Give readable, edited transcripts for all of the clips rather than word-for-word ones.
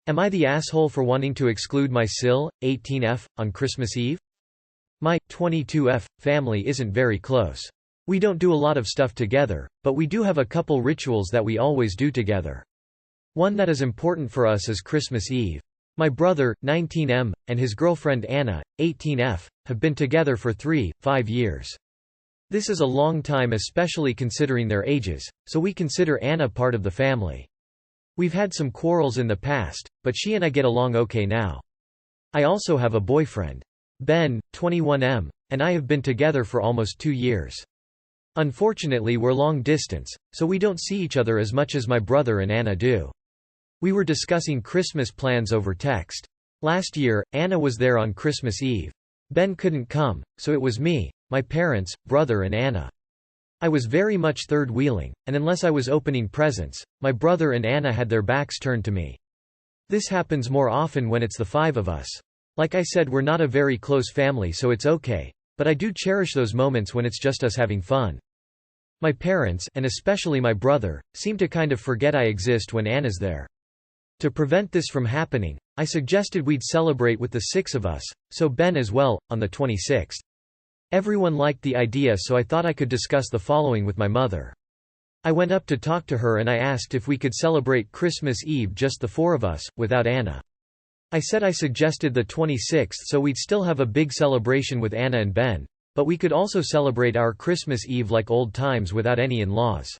Am I the asshole for wanting to exclude my SIL, 18F, on Christmas Eve? My 22F family isn't very close. We don't do a lot of stuff together, but we do have a couple rituals that we always do together. One that is important for us is Christmas Eve. My brother, 19M, and his girlfriend Anna, 18F, have been together for 5 years. This is a long time, especially considering their ages, so we consider Anna part of the family. We've had some quarrels in the past, but she and I get along okay now. I also have a boyfriend. Ben, 21M, and I have been together for almost 2 years. Unfortunately, we're long distance, so we don't see each other as much as my brother and Anna do. We were discussing Christmas plans over text. Last year, Anna was there on Christmas Eve. Ben couldn't come, so it was me, my parents, brother and Anna. I was very much third-wheeling, and unless I was opening presents, my brother and Anna had their backs turned to me. This happens more often when it's the 5 of us. Like I said, we're not a very close family, so it's okay, but I do cherish those moments when it's just us having fun. My parents, and especially my brother, seem to kind of forget I exist when Anna's there. To prevent this from happening, I suggested we'd celebrate with the 6 of us, so Ben as well, on the 26th. Everyone liked the idea, so I thought I could discuss the following with my mother. I went up to talk to her and I asked if we could celebrate Christmas Eve just the 4 of us, without Anna. I said I suggested the 26th so we'd still have a big celebration with Anna and Ben, but we could also celebrate our Christmas Eve like old times without any in-laws.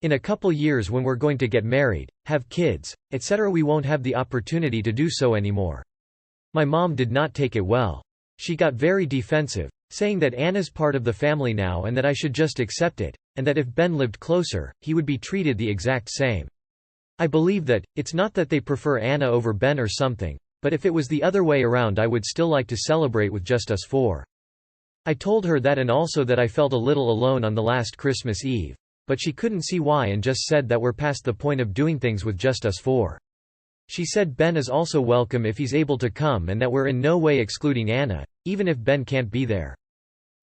In a couple years when we're going to get married, have kids, etc., we won't have the opportunity to do so anymore. My mom did not take it well. She got very defensive, saying that Anna's part of the family now and that I should just accept it, and that if Ben lived closer, he would be treated the exact same. I believe that, it's not that they prefer Anna over Ben or something, but if it was the other way around I would still like to celebrate with just us 4. I told her that and also that I felt a little alone on the last Christmas Eve, but she couldn't see why and just said that we're past the point of doing things with just us 4. She said Ben is also welcome if he's able to come and that we're in no way excluding Anna, even if Ben can't be there.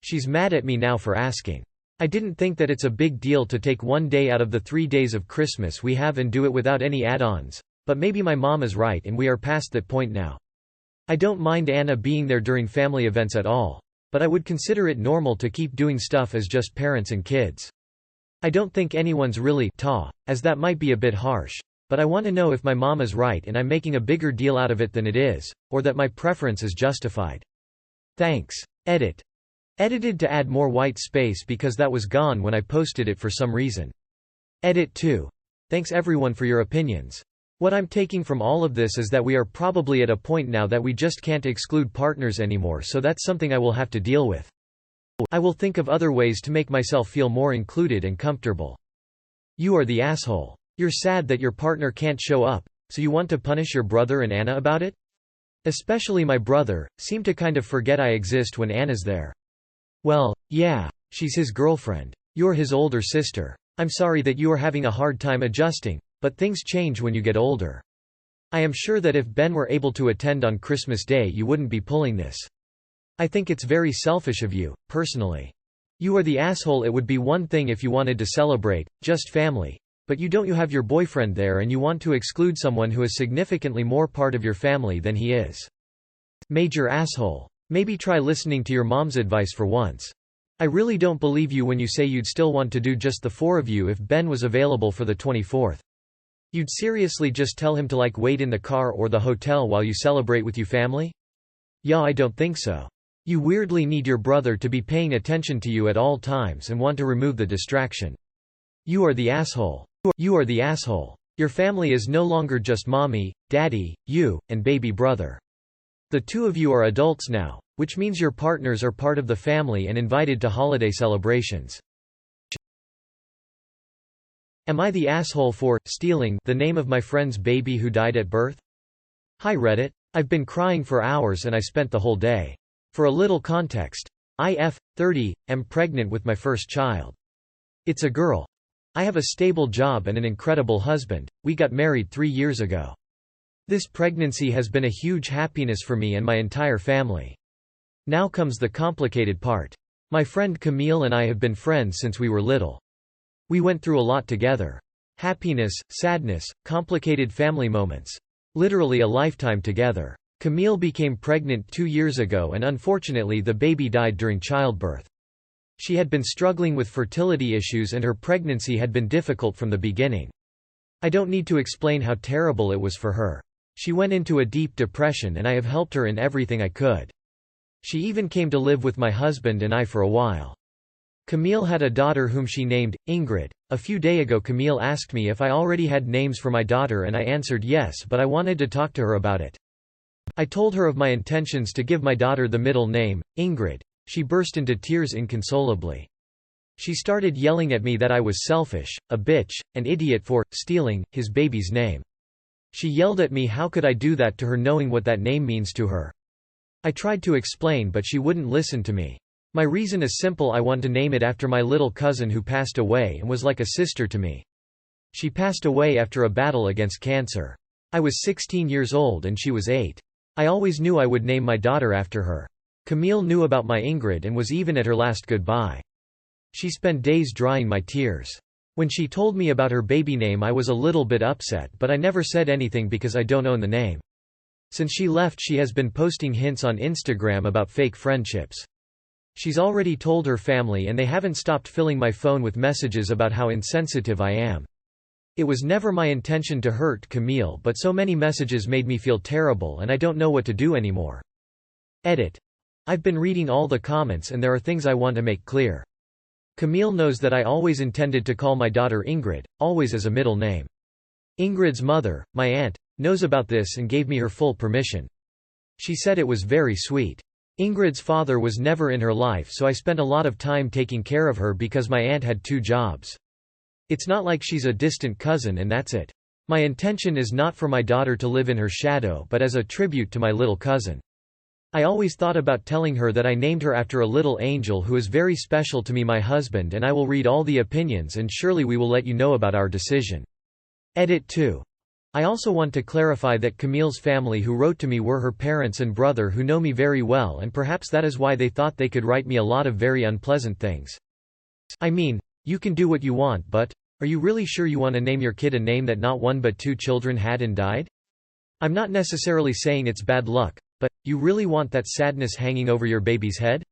She's mad at me now for asking. I didn't think that it's a big deal to take 1 day out of the 3 days of Christmas we have and do it without any add-ons, but maybe my mom is right and we are past that point now. I don't mind Anna being there during family events at all, but I would consider it normal to keep doing stuff as just parents and kids. I don't think anyone's really as that might be a bit harsh, but I want to know if my mom is right and I'm making a bigger deal out of it than it is, or that my preference is justified. Thanks. Edit. Edited to add more white space because that was gone when I posted it for some reason. Edit 2. Thanks everyone for your opinions. What I'm taking from all of this is that we are probably at a point now that we just can't exclude partners anymore, so that's something I will have to deal with. I will think of other ways to make myself feel more included and comfortable. You are the asshole. You're sad that your partner can't show up, so you want to punish your brother and Anna about it? Especially my brother, seem to kind of forget I exist when Anna's there. Well, yeah, she's his girlfriend. You're his older sister. I'm sorry that you are having a hard time adjusting, but things change when you get older. I am sure that if Ben were able to attend on Christmas Day you wouldn't be pulling this. I think it's very selfish of you, personally. You are the asshole. It would be one thing if you wanted to celebrate, just family, but you have your boyfriend there and you want to exclude someone who is significantly more part of your family than he is. Major asshole. Maybe try listening to your mom's advice for once. I really don't believe you when you say you'd still want to do just the 4 of you if Ben was available for the 24th. You'd seriously just tell him to wait in the car or the hotel while you celebrate with your family? Yeah, I don't think so. You weirdly need your brother to be paying attention to you at all times and want to remove the distraction. You are the asshole. You are the asshole. Your family is no longer just mommy, daddy, you, and baby brother. The 2 of you are adults now, which means your partners are part of the family and invited to holiday celebrations. Am I the asshole for stealing the name of my friend's baby who died at birth? Hi Reddit. I've been crying for hours and I spent the whole day. For a little context, I 30, am pregnant with my first child. It's a girl. I have a stable job and an incredible husband. We got married 3 years ago. This pregnancy has been a huge happiness for me and my entire family. Now comes the complicated part. My friend Camille and I have been friends since we were little. We went through a lot together. Happiness, sadness, complicated family moments. Literally a lifetime together. Camille became pregnant 2 years ago and unfortunately the baby died during childbirth. She had been struggling with fertility issues and her pregnancy had been difficult from the beginning. I don't need to explain how terrible it was for her. She went into a deep depression and I have helped her in everything I could. She even came to live with my husband and I for a while. Camille had a daughter whom she named Ingrid. A few days ago Camille asked me if I already had names for my daughter and I answered yes, but I wanted to talk to her about it. I told her of my intentions to give my daughter the middle name, Ingrid. She burst into tears inconsolably. She started yelling at me that I was selfish, a bitch, an idiot for stealing his baby's name. She yelled at me how could I do that to her knowing what that name means to her. I tried to explain but she wouldn't listen to me. My reason is simple, I want to name it after my little cousin who passed away and was like a sister to me. She passed away after a battle against cancer. I was 16 years old and she was 8. I always knew I would name my daughter after her. Camille knew about my Ingrid and was even at her last goodbye. She spent days drying my tears. When she told me about her baby name I was a little bit upset but I never said anything because I don't own the name. Since she left she has been posting hints on Instagram about fake friendships. She's already told her family and they haven't stopped filling my phone with messages about how insensitive I am. It was never my intention to hurt Camille but so many messages made me feel terrible and I don't know what to do anymore. Edit. I've been reading all the comments and there are things I want to make clear. Camille knows that I always intended to call my daughter Ingrid, always as a middle name. Ingrid's mother, my aunt, knows about this and gave me her full permission. She said it was very sweet. Ingrid's father was never in her life so I spent a lot of time taking care of her because my aunt had 2 jobs. It's not like she's a distant cousin and that's it. My intention is not for my daughter to live in her shadow but as a tribute to my little cousin. I always thought about telling her that I named her after a little angel who is very special to me, my husband, and I will read all the opinions and surely we will let you know about our decision. Edit 2. I also want to clarify that Camille's family who wrote to me were her parents and brother who know me very well and perhaps that is why they thought they could write me a lot of very unpleasant things. I mean, you can do what you want but, are you really sure you want to name your kid a name that not 1 but 2 children had and died? I'm not necessarily saying it's bad luck. But, you really want that sadness hanging over your baby's head?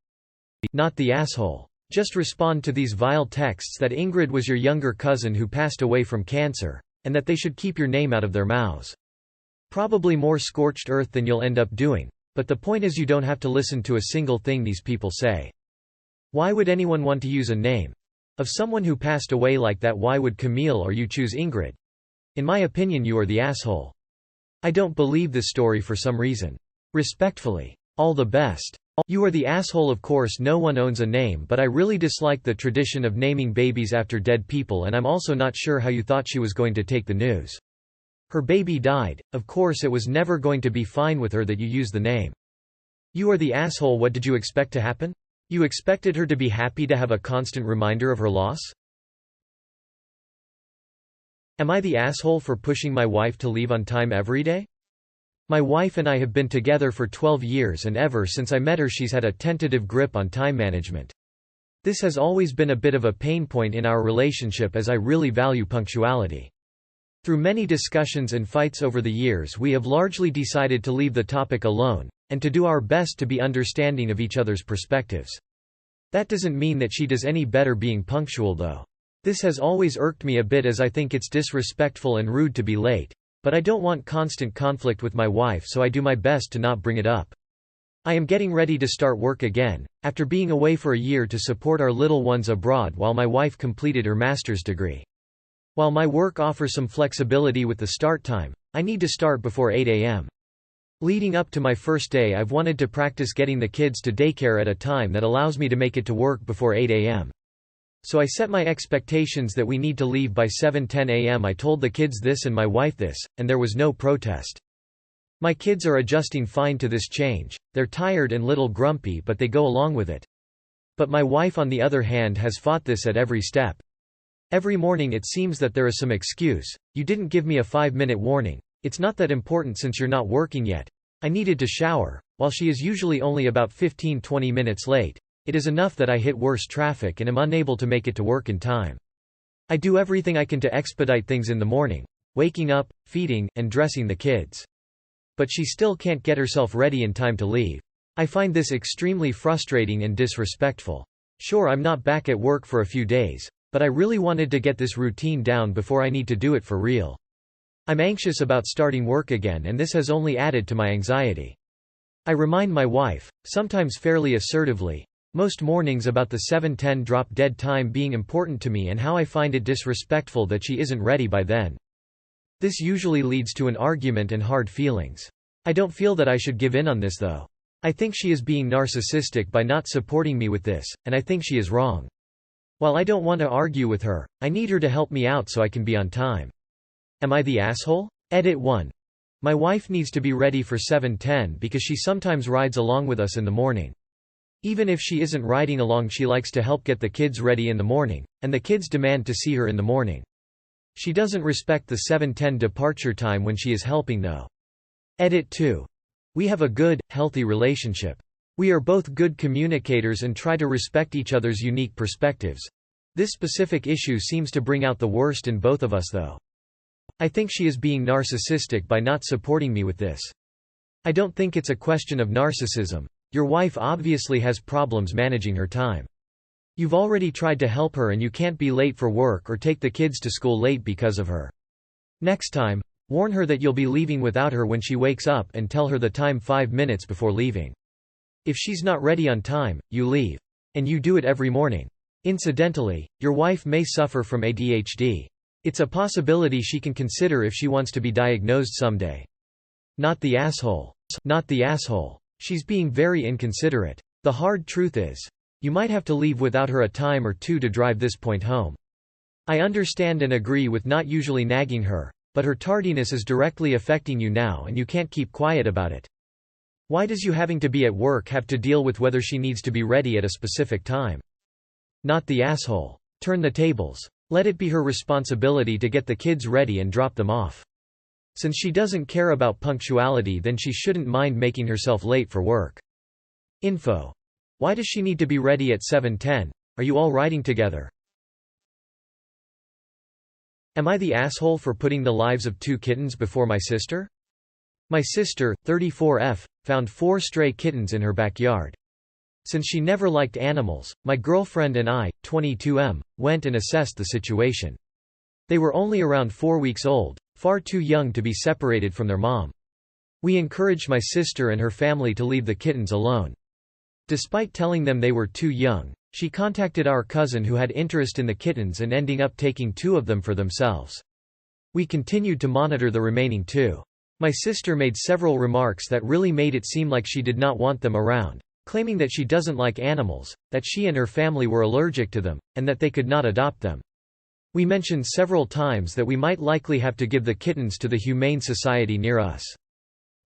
Not the asshole. Just respond to these vile texts that Ingrid was your younger cousin who passed away from cancer, and that they should keep your name out of their mouths. Probably more scorched earth than you'll end up doing, but the point is you don't have to listen to a single thing these people say. Why would anyone want to use a name of someone who passed away like that? Why would Camille or you choose Ingrid? In my opinion you are the asshole. I don't believe this story for some reason. Respectfully. All the best. You are the asshole. Of course no one owns a name but I really dislike the tradition of naming babies after dead people and I'm also not sure how you thought she was going to take the news. Her baby died, of course it was never going to be fine with her that you use the name. You are the asshole. What did you expect to happen? You expected her to be happy to have a constant reminder of her loss? Am I the asshole for pushing my wife to leave on time every day? My wife and I have been together for 12 years and ever since I met her she's had a tentative grip on time management. This has always been a bit of a pain point in our relationship as I really value punctuality. Through many discussions and fights over the years we have largely decided to leave the topic alone, and to do our best to be understanding of each other's perspectives. That doesn't mean that she does any better being punctual though. This has always irked me a bit as I think it's disrespectful and rude to be late. But I don't want constant conflict with my wife so I do my best to not bring it up. I am getting ready to start work again, after being away for a year to support our little ones abroad while my wife completed her master's degree. While my work offers some flexibility with the start time, I need to start before 8 a.m. Leading up to my first day I've wanted to practice getting the kids to daycare at a time that allows me to make it to work before 8 a.m. So I set my expectations that we need to leave by 7:10 a.m. I told the kids this and my wife this, and there was no protest. My kids are adjusting fine to this change. They're tired and little grumpy but they go along with it. But my wife on the other hand has fought this at every step. Every morning it seems that there is some excuse. You didn't give me a 5-minute warning. It's not that important since you're not working yet. I needed to shower. While she is usually only about 15–20 minutes late, it is enough that I hit worse traffic and am unable to make it to work in time. I do everything I can to expedite things in the morning. waking up, feeding, and dressing the kids. But she still can't get herself ready in time to leave. I find this extremely frustrating and disrespectful. Sure, I'm not back at work for a few days, but I really wanted to get this routine down before I need to do it for real. I'm anxious about starting work again, and this has only added to my anxiety. I remind my wife, sometimes fairly assertively, most mornings about the 7:10 drop-dead time being important to me and how I find it disrespectful that she isn't ready by then. This usually leads to an argument and hard feelings. I don't feel that I should give in on this though. I think she is being narcissistic by not supporting me with this, and I think she is wrong. While I don't want to argue with her, I need her to help me out so I can be on time. Am I the asshole? Edit 1. My wife needs to be ready for 7:10 because she sometimes rides along with us in the morning. Even if she isn't riding along, she likes to help get the kids ready in the morning, and the kids demand to see her in the morning. She doesn't respect the 7:10 departure time when she is helping though. Edit 2. We have a good, healthy relationship. We are both good communicators and try to respect each other's unique perspectives. This specific issue seems to bring out the worst in both of us though. I think she is being narcissistic by not supporting me with this. I don't think it's a question of narcissism. Your wife obviously has problems managing her time. You've already tried to help her and you can't be late for work or take the kids to school late because of her. Next time, warn her that you'll be leaving without her when she wakes up and tell her the time 5 minutes before leaving. If she's not ready on time, you leave. And you do it every morning. Incidentally, your wife may suffer from ADHD. It's a possibility she can consider if she wants to be diagnosed someday. Not the asshole. Not the asshole. She's being very inconsiderate. The hard truth is, you might have to leave without her a time or two to drive this point home. I understand and agree with not usually nagging her, but her tardiness is directly affecting you now and you can't keep quiet about it. Why does you having to be at work have to deal with whether she needs to be ready at a specific time? Not the asshole. Turn the tables. Let it be her responsibility to get the kids ready and drop them off. Since she doesn't care about punctuality, then she shouldn't mind making herself late for work. Info. Why does she need to be ready at 7:10? Are you all riding together? Am I the asshole for putting the lives of 2 kittens before my sister? My sister, 34F, found 4 stray kittens in her backyard. Since she never liked animals, my girlfriend and I, 22M, went and assessed the situation. They were only around 4 weeks old, far too young to be separated from their mom. We encouraged my sister and her family to leave the kittens alone. Despite telling them they were too young, she contacted our cousin who had interest in the kittens and ending up taking 2 of them for themselves. We continued to monitor the remaining 2. My sister made several remarks that really made it seem like she did not want them around, claiming that she doesn't like animals, that she and her family were allergic to them, and that they could not adopt them. We mentioned several times that we might likely have to give the kittens to the Humane Society near us.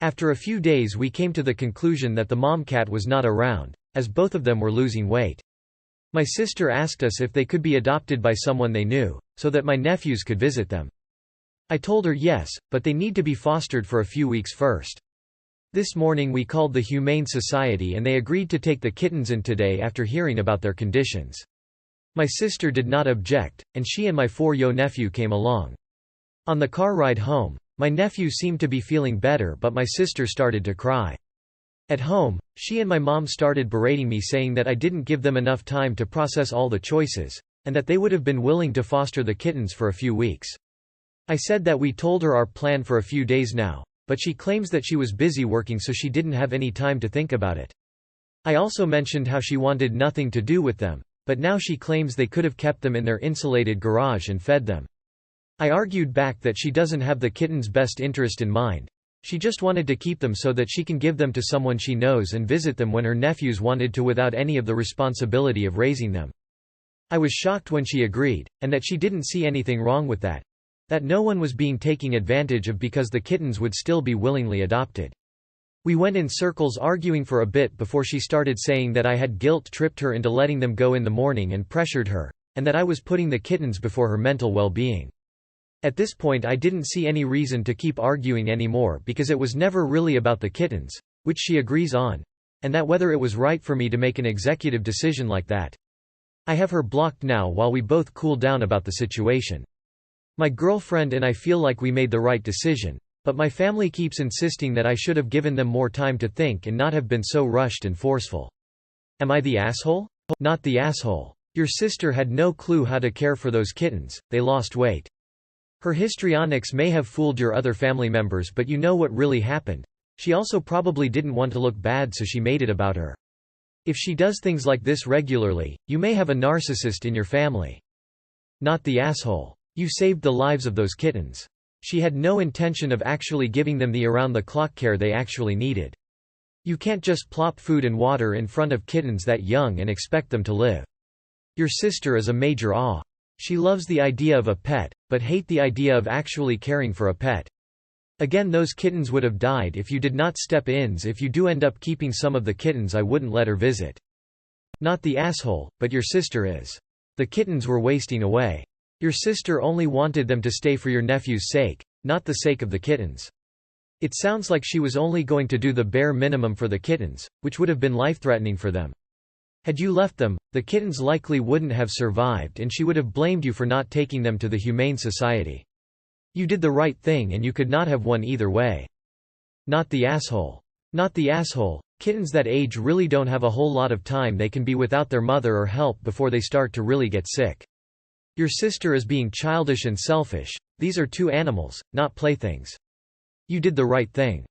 After a few days we came to the conclusion that the mom cat was not around, as both of them were losing weight. My sister asked us if they could be adopted by someone they knew, so that my nephews could visit them. I told her yes, but they need to be fostered for a few weeks first. This morning we called the Humane Society and they agreed to take the kittens in today after hearing about their conditions. My sister did not object, and she and my 4-year-old nephew came along. On the car ride home, my nephew seemed to be feeling better, but my sister started to cry. At home, she and my mom started berating me, saying that I didn't give them enough time to process all the choices, and that they would have been willing to foster the kittens for a few weeks. I said that we told her our plan for a few days now, but she claims that she was busy working so she didn't have any time to think about it. I also mentioned how she wanted nothing to do with them, but now she claims they could have kept them in their insulated garage and fed them. I argued back that she doesn't have the kittens' best interest in mind. She just wanted to keep them so that she can give them to someone she knows and visit them when her nephews wanted to without any of the responsibility of raising them. I was shocked when she agreed, and that she didn't see anything wrong with that. That no one was being taken advantage of because the kittens would still be willingly adopted. We went in circles arguing for a bit before she started saying that I had guilt-tripped her into letting them go in the morning and pressured her, and that I was putting the kittens before her mental well-being. At this point I didn't see any reason to keep arguing anymore because it was never really about the kittens, which she agrees on, and that whether it was right for me to make an executive decision like that. I have her blocked now while we both cool down about the situation. My girlfriend and I feel like we made the right decision. But my family keeps insisting that I should have given them more time to think and not have been so rushed and forceful. Am I the asshole? Not the asshole. Your sister had no clue how to care for those kittens, they lost weight. Her histrionics may have fooled your other family members, but you know what really happened. She also probably didn't want to look bad, so she made it about her. If she does things like this regularly, you may have a narcissist in your family. Not the asshole. You saved the lives of those kittens. She had no intention of actually giving them the around-the-clock care they actually needed. You can't just plop food and water in front of kittens that young and expect them to live. Your sister is a major awe. She loves the idea of a pet, but hate the idea of actually caring for a pet. Again, those kittens would have died if you did not step in. If you do end up keeping some of the kittens, I wouldn't let her visit. Not the asshole, but your sister is. The kittens were wasting away. Your sister only wanted them to stay for your nephew's sake, not the sake of the kittens. It sounds like she was only going to do the bare minimum for the kittens, which would have been life-threatening for them. Had you left them, the kittens likely wouldn't have survived and she would have blamed you for not taking them to the Humane Society. You did the right thing and you could not have won either way. Not the asshole. Not the asshole. Kittens that age really don't have a whole lot of time they can be without their mother or help before they start to really get sick. Your sister is being childish and selfish. These are two animals, not playthings. You did the right thing.